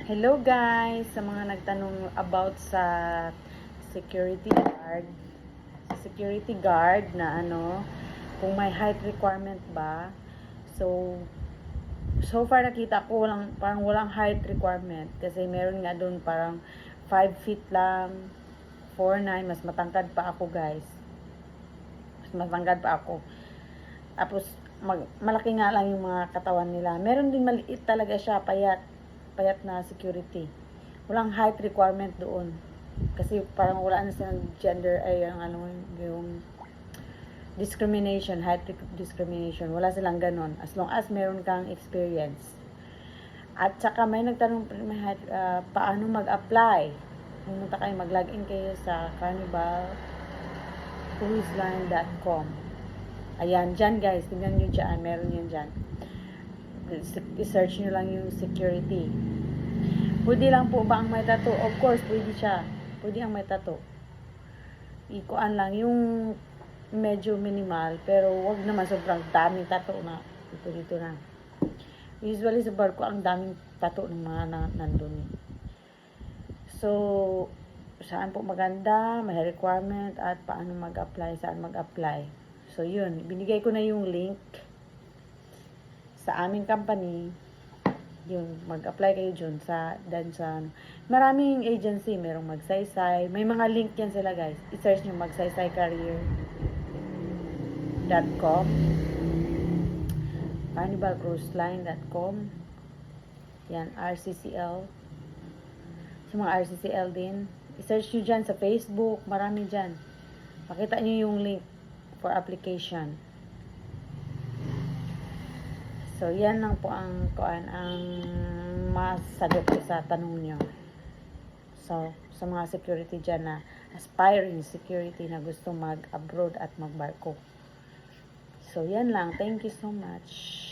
Hello guys, sa mga nagtanong about sa security guard. Sa security guard na kung may height requirement ba. So far nakita ko parang walang height requirement kasi meron nga doon parang 5 feet lang, 4'9", mas matangkad pa ako guys. Mas matangkad pa ako. Tapos malaki nga lang yung mga katawan nila. Meron din maliit talaga siya, payat na security. Walang height requirement doon. Kasi parang wala na silang gender yung discrimination, height discrimination. Wala silang ganon. As long as meron kang experience. At saka may nagtanong paano mag-apply. Pumunta kayo, mag-login kayo sa carnivalcruiseline.com. Ayan, dyan guys, tingnan nyo dyan, meron yan dyan. I-search nyo lang yung security. Pwede lang po ba ang may tattoo? Of course, pwede siya. Pwede ang may tattoo. Ikuan lang, yung medyo minimal, pero wag naman sobrang daming tattoo na dito na. Usually sa barko, ang daming tattoo ng mga nandun. So, saan po maganda, may requirement, at paano mag-apply, saan mag-apply. So, yun. Binigay ko na yung link sa aming company. Yung mag-apply kayo dyan sa maraming agency. Merong Magsaysay. May mga link yan sila guys. I-search nyo magsaysaycareer.com, carnivalcruiseline.com. Yan, RCCL. Sa mga RCCL din. I-search nyo dyan sa Facebook. Marami dyan. Pakita nyo yung link for application. So, yan lang po ang masagot ko sa tanong nyo. So, sa mga security dyan na aspiring security na gusto mag-abroad at magbarko. So, yan lang. Thank you so much.